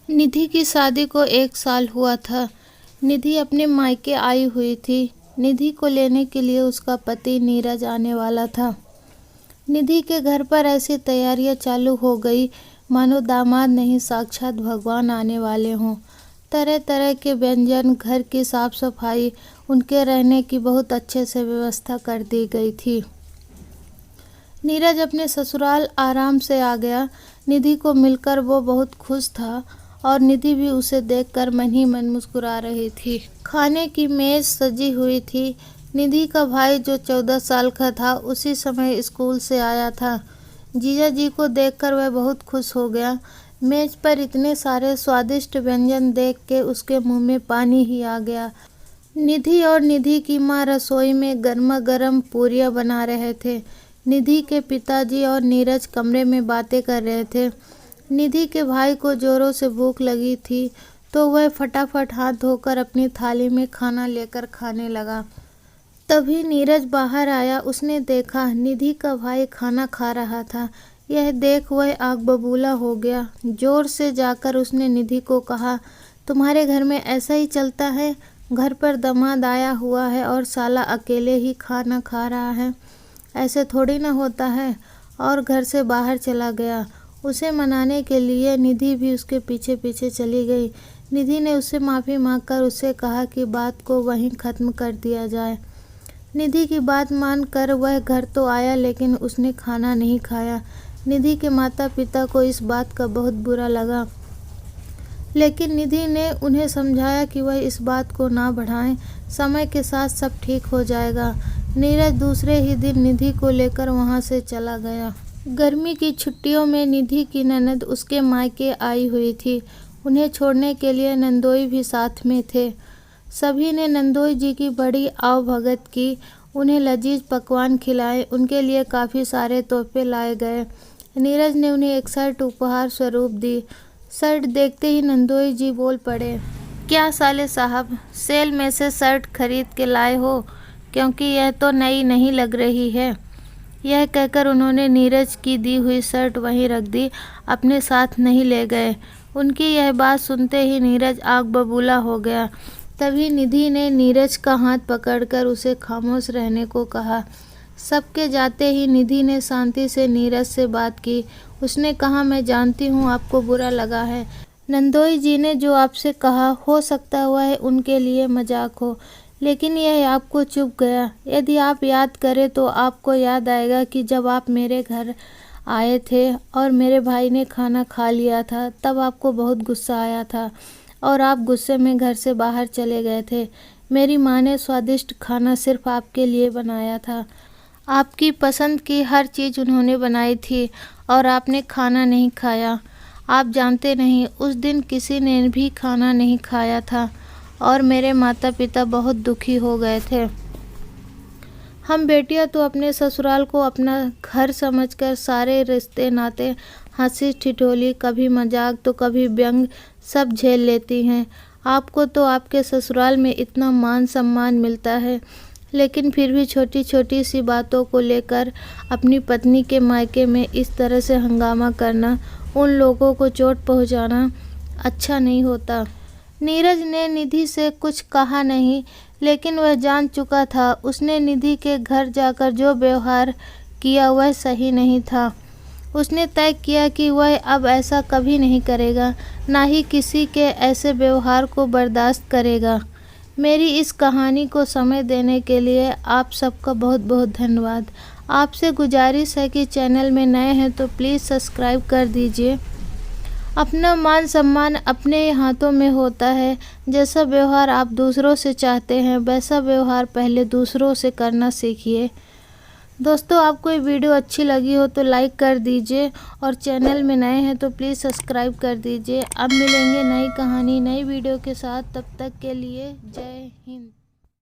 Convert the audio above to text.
निधि की शादी को 1 साल हुआ था। निधि अपने मायके आई हुई थी। निधि को लेने के लिए उसका पति नीरज आने वाला था। निधि के घर पर ऐसी तैयारियां चालू हो गई मानो दामाद नहीं साक्षात भगवान आने वाले हों। तरह तरह के व्यंजन, घर की साफ सफाई, उनके रहने की बहुत अच्छे से व्यवस्था कर दी गई थी। नीरज अपने ससुराल आराम से आ गया। निधि को मिलकर वो बहुत खुश था और निधि भी उसे देखकर मन ही मन मुस्कुरा रही थी। खाने की मेज सजी हुई थी। निधि का भाई जो 14 साल का था उसी समय स्कूल से आया था। जीजा जी को देखकर वह बहुत खुश हो गया। मेज पर इतने सारे स्वादिष्ट व्यंजन देख के उसके मुंह में पानी ही आ गया। निधि और निधि की माँ रसोई में गर्मा गर्म पूरियाँ बना रहे थे। निधि के पिताजी और नीरज कमरे में बातें कर रहे थे। निधि के भाई को जोरों से भूख लगी थी तो वह फटाफट हाथ धोकर अपनी थाली में खाना लेकर खाने लगा। तभी नीरज बाहर आया। उसने देखा निधि का भाई खाना खा रहा था। यह देख वह आग बबूला हो गया। जोर से जाकर उसने निधि को कहा, तुम्हारे घर में ऐसा ही चलता है? घर पर दामाद आया हुआ है और साला अकेले ही खाना खा रहा है, ऐसे थोड़ी ना होता है। और घर से बाहर चला गया। उसे मनाने के लिए निधि भी उसके पीछे पीछे चली गई। निधि ने उससे माफ़ी मांगकर उससे कहा कि बात को वहीं ख़त्म कर दिया जाए। निधि की बात मानकर वह घर तो आया लेकिन उसने खाना नहीं खाया। निधि के माता पिता को इस बात का बहुत बुरा लगा, लेकिन निधि ने उन्हें समझाया कि वह इस बात को ना बढ़ाएं, समय के साथ सब ठीक हो जाएगा। नीरज दूसरे ही दिन निधि को लेकर वहां से चला गया। गर्मी की छुट्टियों में निधि की ननद उसके मायके आई हुई थी। उन्हें छोड़ने के लिए नंदोई भी साथ में थे। सभी ने नंदोई जी की बड़ी आवभगत की। उन्हें लजीज पकवान खिलाए। उनके लिए काफ़ी सारे तोहफे लाए गए। नीरज ने उन्हें एक शर्ट उपहार स्वरूप दी। शर्ट देखते ही नंदोई जी बोल पड़े, क्या साले साहब, सेल में से शर्ट खरीद के लाए हो? क्योंकि यह तो नई नहीं लग रही है। यह कहकर उन्होंने नीरज की दी हुई शर्ट वहीं रख दी, अपने साथ नहीं ले गए। उनकी यह बात सुनते ही नीरज आग बबूला हो गया। तभी निधि ने नीरज का हाथ पकड़कर उसे खामोश रहने को कहा। सबके जाते ही निधि ने शांति से नीरज से बात की। उसने कहा, मैं जानती हूँ आपको बुरा लगा है। नंदोई जी ने जो आपसे कहा हो सकता हुआ है उनके लिए मजाक हो, लेकिन यह आपको चुभ गया। यदि आप याद करें तो आपको याद आएगा कि जब आप मेरे घर आए थे और मेरे भाई ने खाना खा लिया था तब आपको बहुत गुस्सा आया था और आप गुस्से में घर से बाहर चले गए थे। मेरी माँ ने स्वादिष्ट खाना सिर्फ आपके लिए बनाया था। आपकी पसंद की हर चीज़ उन्होंने बनाई थी और आपने खाना नहीं खाया। आप जानते नहीं, उस दिन किसी ने भी खाना नहीं खाया था और मेरे माता पिता बहुत दुखी हो गए थे। हम बेटियां तो अपने ससुराल को अपना घर समझकर सारे रिश्ते नाते, हंसी ठिठोली, कभी मजाक तो कभी व्यंग सब झेल लेती हैं। आपको तो आपके ससुराल में इतना मान सम्मान मिलता है, लेकिन फिर भी छोटी छोटी सी बातों को लेकर अपनी पत्नी के मायके में इस तरह से हंगामा करना, उन लोगों को चोट पहुंचाना अच्छा नहीं होता। नीरज ने निधि से कुछ कहा नहीं, लेकिन वह जान चुका था उसने निधि के घर जाकर जो व्यवहार किया वह सही नहीं था। उसने तय किया कि वह अब ऐसा कभी नहीं करेगा, ना ही किसी के ऐसे व्यवहार को बर्दाश्त करेगा। मेरी इस कहानी को समय देने के लिए आप सबका बहुत बहुत धन्यवाद। आपसे गुजारिश है कि चैनल में नए हैं तो प्लीज़ सब्सक्राइब कर दीजिए। अपना मान सम्मान अपने हाथों में होता है। जैसा व्यवहार आप दूसरों से चाहते हैं वैसा व्यवहार पहले दूसरों से करना सीखिए। दोस्तों, आपको ये वीडियो अच्छी लगी हो तो लाइक कर दीजिए और चैनल में नए हैं तो प्लीज़ सब्सक्राइब कर दीजिए। अब मिलेंगे नई कहानी नई वीडियो के साथ, तब तक के लिए जय हिंद।